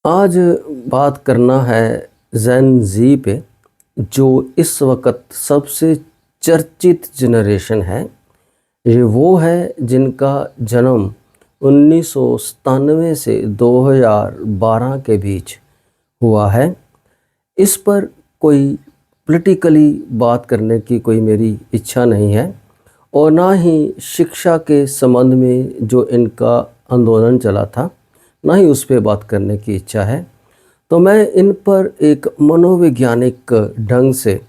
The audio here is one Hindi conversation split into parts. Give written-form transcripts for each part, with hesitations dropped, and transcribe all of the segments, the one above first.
आज बात करना है जेन ज़ी पे, जो इस वक्त सबसे चर्चित जनरेशन है। ये वो है जिनका जन्म 1997 से 2012 के बीच हुआ है। इस पर कोई पॉलिटिकली बात करने की कोई मेरी इच्छा नहीं है, और ना ही शिक्षा के संबंध में जो इनका आंदोलन चला था, ना ही उस पर बात करने की इच्छा है। तो मैं इन पर एक मनोवैज्ञानिक ढंग से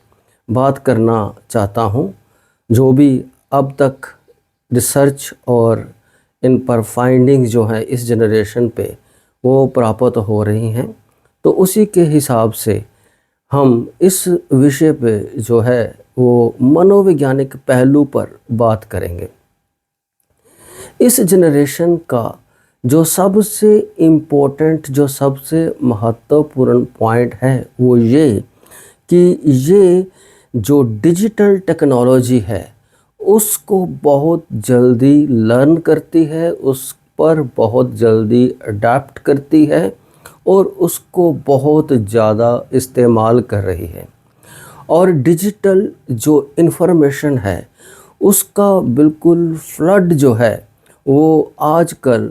बात करना चाहता हूँ। जो भी अब तक रिसर्च और इन पर फाइंडिंग्स जो हैं इस जनरेशन पे वो प्राप्त हो रही हैं, तो उसी के हिसाब से हम इस विषय पे जो है वो मनोवैज्ञानिक पहलू पर बात करेंगे। इस जनरेशन का जो सबसे इम्पोर्टेंट, जो सबसे महत्वपूर्ण पॉइंट है वो ये कि ये जो डिजिटल टेक्नोलॉजी है उसको बहुत जल्दी लर्न करती है, उस पर बहुत जल्दी अडाप्ट करती है और उसको बहुत ज़्यादा इस्तेमाल कर रही है। और डिजिटल जो इन्फॉर्मेशन है उसका बिल्कुल फ्लड जो है वो आजकल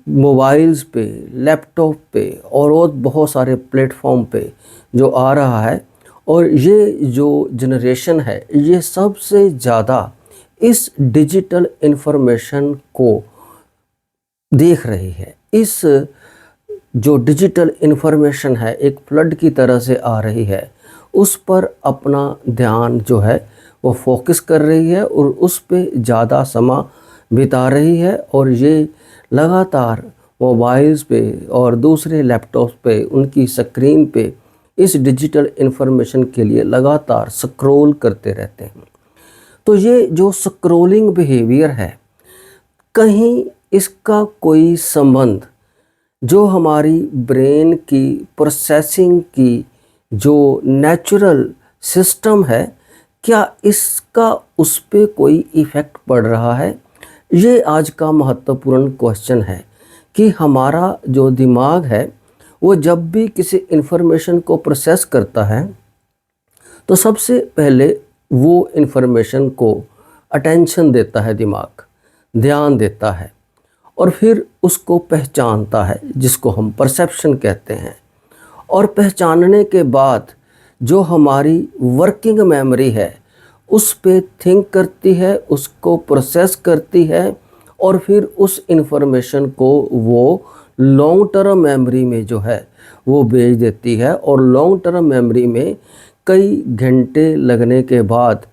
मोबाइल्स पे, लैपटॉप पे और बहुत सारे प्लेटफॉर्म पे जो आ रहा है। और ये जो जनरेशन है ये सबसे ज़्यादा इस डिजिटल इन्फॉर्मेशन को देख रही है। इस जो डिजिटल इन्फॉर्मेशन है एक फ्लड की तरह से आ रही है, उस पर अपना ध्यान जो है वो फोकस कर रही है और उस पे ज़्यादा समय बिता रही है। और ये लगातार मोबाइल्स पे और दूसरे लैपटॉप्स पे उनकी स्क्रीन पे इस डिजिटल इन्फॉर्मेशन के लिए लगातार स्क्रॉल करते रहते हैं। तो ये जो स्क्रॉलिंग बिहेवियर है, कहीं इसका कोई संबंध जो हमारी ब्रेन की प्रोसेसिंग की जो नेचुरल सिस्टम है, क्या इसका उस पे कोई इफ़ेक्ट पड़ रहा है? ये आज का महत्वपूर्ण क्वेश्चन है कि हमारा जो दिमाग है वो जब भी किसी इन्फॉर्मेशन को प्रोसेस करता है तो सबसे पहले वो इन्फॉर्मेशन को अटेंशन देता है, दिमाग ध्यान देता है, और फिर उसको पहचानता है जिसको हम परसेप्शन कहते हैं। और पहचानने के बाद जो हमारी वर्किंग मेमोरी है उस पे थिंक करती है, उसको प्रोसेस करती है और फिर उस इन्फॉर्मेशन को वो लॉन्ग टर्म मेमोरी में जो है वो भेज देती है। और लॉन्ग टर्म मेमोरी में कई घंटे लगने के बाद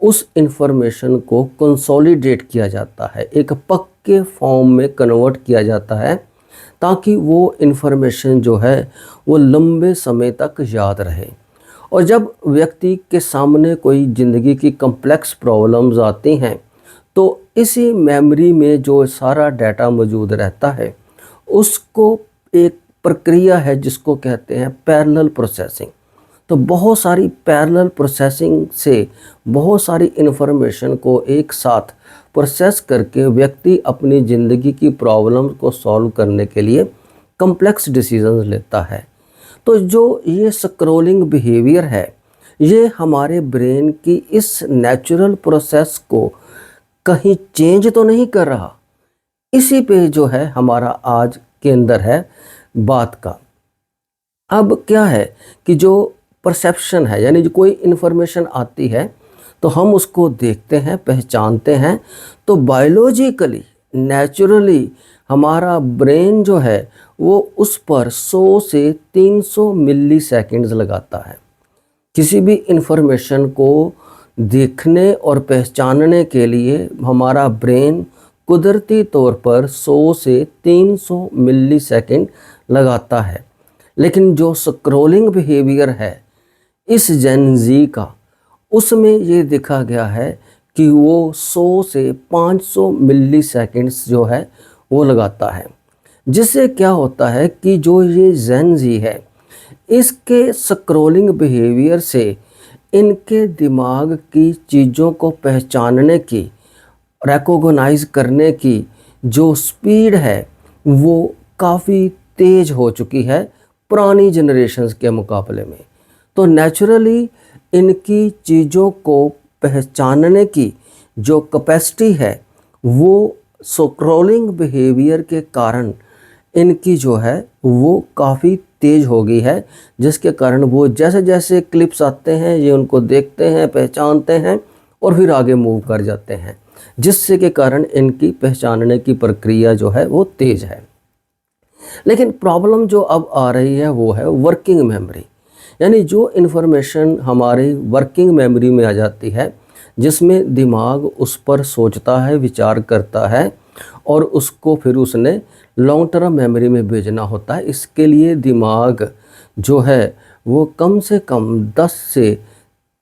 उस इन्फॉर्मेशन को कंसोलिडेट किया जाता है, एक पक्के फॉर्म में कन्वर्ट किया जाता है, ताकि वो इन्फॉर्मेशन जो है वो लंबे समय तक याद रहे। और जब व्यक्ति के सामने कोई ज़िंदगी की कम्प्लेक्स प्रॉब्लम्स आती हैं तो इसी मेमोरी में जो सारा डाटा मौजूद रहता है उसको एक प्रक्रिया है जिसको कहते हैं पैरेलल प्रोसेसिंग। तो बहुत सारी पैरेलल प्रोसेसिंग से बहुत सारी इन्फॉर्मेशन को एक साथ प्रोसेस करके व्यक्ति अपनी ज़िंदगी की प्रॉब्लम को सॉल्व करने के लिए कम्प्लेक्स डिसीजंस लेता है। तो जो ये स्क्रॉलिंग बिहेवियर है ये हमारे ब्रेन की इस नेचुरल प्रोसेस को कहीं चेंज तो नहीं कर रहा। इसी पे जो है हमारा आज के अंदर है बात का। अब क्या है कि जो परसेप्शन है, यानी जो कोई इन्फॉर्मेशन आती है तो हम उसको देखते हैं, पहचानते हैं, तो बायोलॉजिकली नेचुरली हमारा ब्रेन जो है वो उस पर 100 से 300 मिली सेकेंड्स लगाता है। किसी भी इन्फॉर्मेशन को देखने और पहचानने के लिए हमारा ब्रेन कुदरती तौर पर 100 से 300 मिली सेकेंड लगाता है। लेकिन जो स्क्रॉलिंग बिहेवियर है इस जेन ज़ी का, उसमें ये देखा गया है कि वो 100 से 500 मिली सेकेंड्स जो है वो लगाता है। जिससे क्या होता है कि जो ये जेन ज़ी है इसके स्क्रॉलिंग बिहेवियर से इनके दिमाग की चीज़ों को पहचानने की, रिकॉग्नाइज करने की जो स्पीड है वो काफ़ी तेज़ हो चुकी है पुरानी जनरेशन्स के मुकाबले में। तो नेचुरली इनकी चीज़ों को पहचानने की जो कैपेसिटी है वो स्क्रॉलिंग बिहेवियर के कारण इनकी जो है वो काफ़ी तेज़ हो गई है, जिसके कारण वो जैसे जैसे क्लिप्स आते हैं ये उनको देखते हैं, पहचानते हैं और फिर आगे मूव कर जाते हैं, जिससे के कारण इनकी पहचानने की प्रक्रिया जो है वो तेज़ है। लेकिन प्रॉब्लम जो अब आ रही है वो है वर्किंग मेमोरी, यानी जो इन्फॉर्मेशन हमारी वर्किंग मेमोरी में आ जाती है, जिसमें दिमाग उस पर सोचता है, विचार करता है और उसको फिर उसने लॉन्ग टर्म मेमोरी में भेजना होता है। इसके लिए दिमाग जो है वो कम से कम 10 से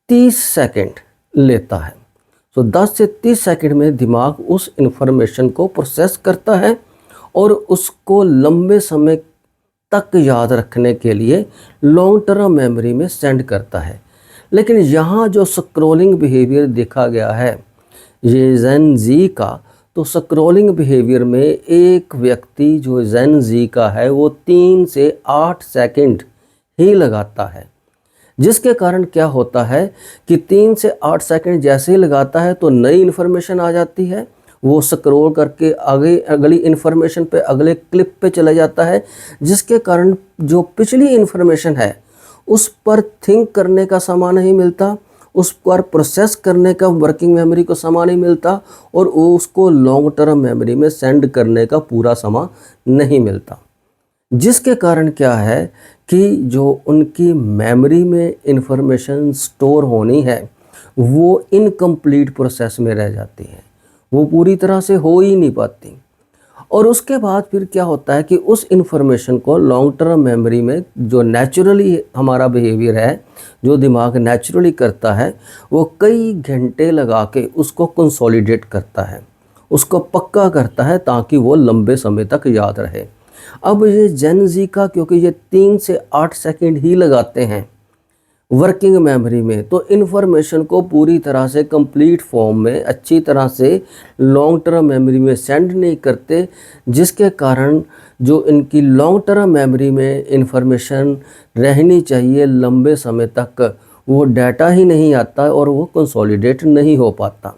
30 सेकंड लेता है। तो 10 से 30 सेकंड में दिमाग उस इन्फॉर्मेशन को प्रोसेस करता है और उसको लंबे समय तक याद रखने के लिए लॉन्ग टर्म मेमोरी में सेंड करता है। लेकिन यहाँ जो स्क्रॉलिंग बिहेवियर देखा गया है ये जेन जी का, तो स्क्रॉलिंग बिहेवियर में एक व्यक्ति जो जेन जी का है वो 3 से 8 सेकंड ही लगाता है, जिसके कारण क्या होता है कि 3 से 8 सेकंड जैसे ही लगाता है तो नई इन्फॉर्मेशन आ जाती है, वो स्क्रॉल करके आगे अगली इन्फॉर्मेशन पे, अगले क्लिप पे चला जाता है, जिसके कारण जो पिछली इन्फॉर्मेशन है उस पर थिंक करने का समय नहीं मिलता, उस पर प्रोसेस करने का वर्किंग मेमोरी को समय नहीं मिलता और उसको लॉन्ग टर्म मेमोरी में सेंड करने का पूरा समय नहीं मिलता, जिसके कारण क्या है कि जो उनकी मेमोरी में इंफॉर्मेशन स्टोर होनी है वो इनकम्प्लीट प्रोसेस में रह जाती है, वो पूरी तरह से हो ही नहीं पाती। और उसके बाद फिर क्या होता है कि उस इन्फॉर्मेशन को लॉन्ग टर्म मेमोरी में जो नेचुरली हमारा बिहेवियर है, जो दिमाग नेचुरली करता है, वो कई घंटे लगा के उसको कंसोलिडेट करता है, उसको पक्का करता है ताकि वो लंबे समय तक याद रहे। अब ये जेन जी का, क्योंकि ये 3 से 8 सेकंड ही लगाते हैं वर्किंग मेमोरी में, तो इन्फॉर्मेशन को पूरी तरह से कंप्लीट फॉर्म में अच्छी तरह से लॉन्ग टर्म मेमोरी में सेंड नहीं करते, जिसके कारण जो इनकी लॉन्ग टर्म मेमोरी में इन्फॉर्मेशन रहनी चाहिए लंबे समय तक, वो डाटा ही नहीं आता और वो कंसोलिडेट नहीं हो पाता,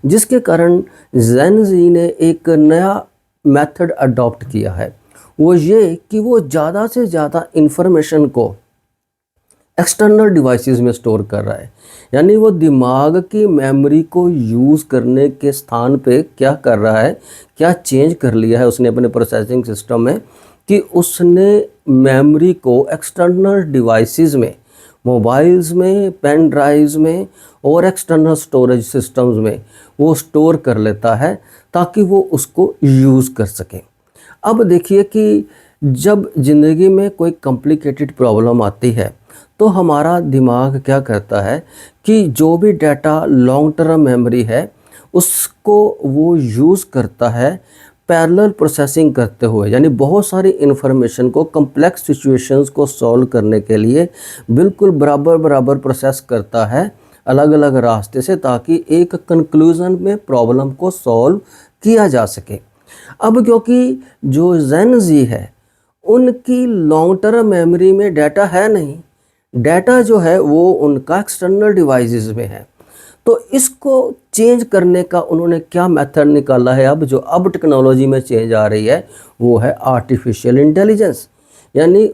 जिसके कारण जेन जी ने एक नया मेथड अडॉप्ट किया है। वो ये कि वो ज़्यादा से ज़्यादा इन्फॉर्मेशन को एक्सटर्नल डिवाइसेस में स्टोर कर रहा है, यानी वो दिमाग की मेमोरी को यूज़ करने के स्थान पे क्या कर रहा है, क्या चेंज कर लिया है उसने अपने प्रोसेसिंग सिस्टम में कि उसने मेमोरी को एक्सटर्नल डिवाइसेस में, मोबाइल्स में, पेन ड्राइव्स में और एक्सटर्नल स्टोरेज सिस्टम्स में वो स्टोर कर लेता है ताकि वो उसको यूज़ कर सके। अब देखिए कि जब ज़िंदगी में कोई कॉम्प्लिकेटेड प्रॉब्लम आती है तो हमारा दिमाग क्या करता है कि जो भी डाटा लॉन्ग टर्म मेमोरी है उसको वो यूज़ करता है पैरेलल प्रोसेसिंग करते हुए, यानी बहुत सारी इन्फॉर्मेशन को, कम्प्लेक्स सिचुएशंस को सॉल्व करने के लिए बिल्कुल बराबर बराबर प्रोसेस करता है अलग अलग रास्ते से, ताकि एक कंक्लूज़न में प्रॉब्लम को सॉल्व किया जा सके। अब क्योंकि जो जेन जी है उनकी लॉन्ग टर्म मेमोरी में डाटा है नहीं, डाटा जो है वो उनका एक्सटर्नल डिवाइसेस में है, तो इसको चेंज करने का उन्होंने क्या मेथड निकाला है, अब टेक्नोलॉजी में चेंज आ रही है, वो है आर्टिफिशियल इंटेलिजेंस। यानी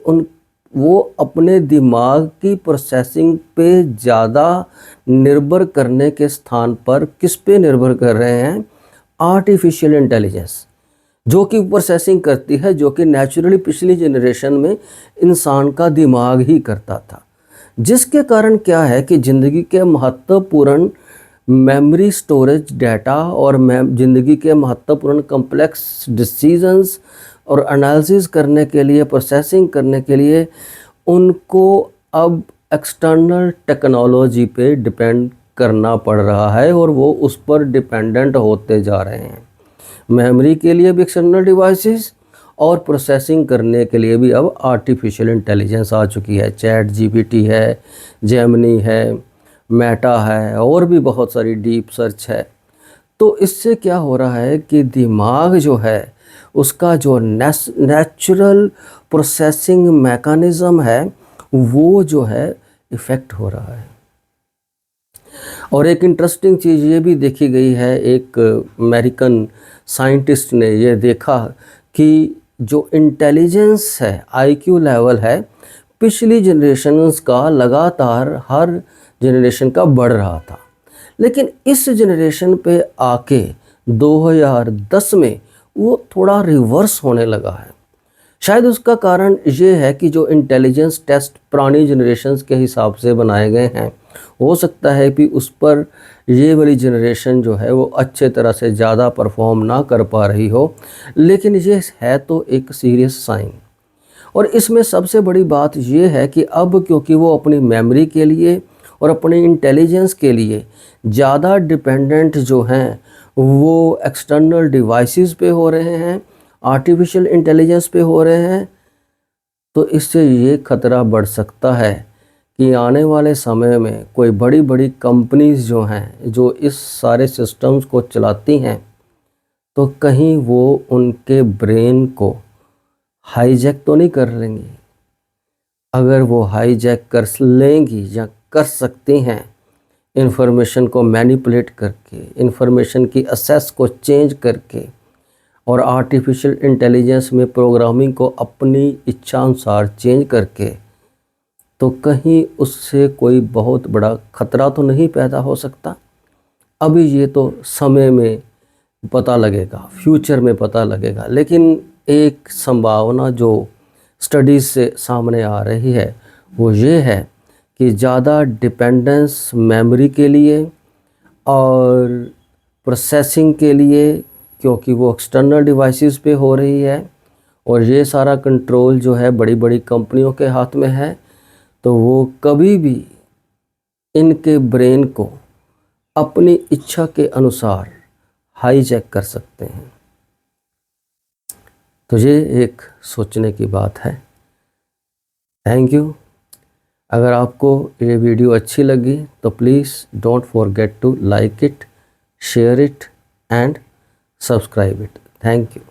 वो अपने दिमाग की प्रोसेसिंग पे ज़्यादा निर्भर करने के स्थान पर किस पे निर्भर कर रहे हैं, आर्टिफिशियल इंटेलिजेंस, जो कि प्रोसेसिंग करती है, जो कि नेचुरली पिछली जनरेशन में इंसान का दिमाग ही करता था, जिसके कारण क्या है कि ज़िंदगी के महत्वपूर्ण मेमोरी स्टोरेज डाटा और ज़िंदगी के महत्वपूर्ण कॉम्प्लेक्स डिसीजंस और एनालिसिस करने के लिए, प्रोसेसिंग करने के लिए उनको अब एक्सटर्नल टेक्नोलॉजी पे डिपेंड करना पड़ रहा है और वो उस पर डिपेंडेंट होते जा रहे हैं। मेमोरी के लिए भी एक्सटर्नल डिवाइसेस और प्रोसेसिंग करने के लिए भी अब आर्टिफिशियल इंटेलिजेंस आ चुकी है। चैट जीपीटी है, जेमिनी है, मेटा है और भी बहुत सारी डीप सर्च है। तो इससे क्या हो रहा है कि दिमाग जो है उसका जो नेचुरल प्रोसेसिंग मैकेनिज़्म है वो जो है इफ़ेक्ट हो रहा है। और एक इंटरेस्टिंग चीज़ ये भी देखी गई है, एक अमेरिकन साइंटिस्ट ने ये देखा कि जो इंटेलिजेंस है, आईक्यू लेवल है, पिछली जनरेशन्स का लगातार हर जनरेशन का बढ़ रहा था, लेकिन इस जनरेशन पे आके 2010 में वो थोड़ा रिवर्स होने लगा है। शायद उसका कारण ये है कि जो इंटेलिजेंस टेस्ट पुरानी जनरेशन्स के हिसाब से बनाए गए हैं, हो सकता है कि उस पर ये वाली जनरेशन जो है वो अच्छे तरह से ज़्यादा परफॉर्म ना कर पा रही हो, लेकिन ये है तो एक सीरियस साइन। और इसमें सबसे बड़ी बात ये है कि अब क्योंकि वो अपनी मेमोरी के लिए और अपनी इंटेलिजेंस के लिए ज़्यादा डिपेंडेंट जो हैं वो एक्सटर्नल डिवाइसेस पे हो रहे हैं, आर्टिफिशियल इंटेलिजेंस पे हो रहे हैं, तो इससे ये खतरा बढ़ सकता है कि आने वाले समय में कोई बड़ी बड़ी कंपनीज जो हैं जो इस सारे सिस्टम्स को चलाती हैं, तो कहीं वो उनके ब्रेन को हाईजैक तो नहीं कर लेंगी। अगर वो हाईजैक कर लेंगी या कर सकती हैं, इंफॉर्मेशन को मैनिपुलेट करके, इंफॉर्मेशन की असेस को चेंज करके और आर्टिफिशियल इंटेलिजेंस में प्रोग्रामिंग को अपनी इच्छा अनुसार चेंज करके, तो कहीं उससे कोई बहुत बड़ा ख़तरा तो नहीं पैदा हो सकता। अभी ये तो समय में पता लगेगा, फ्यूचर में पता लगेगा, लेकिन एक संभावना जो स्टडीज़ से सामने आ रही है वो ये है कि ज़्यादा डिपेंडेंस मेमोरी के लिए और प्रोसेसिंग के लिए, क्योंकि वो एक्सटर्नल डिवाइसेस पे हो रही है और ये सारा कंट्रोल जो है बड़ी बड़ी कंपनियों के हाथ में है, तो वो कभी भी इनके ब्रेन को अपनी इच्छा के अनुसार हाईजैक कर सकते हैं। तो ये एक सोचने की बात है। Thank you. अगर आपको ये वीडियो अच्छी लगी तो please don't forget to like it, share it and subscribe it. Thank you.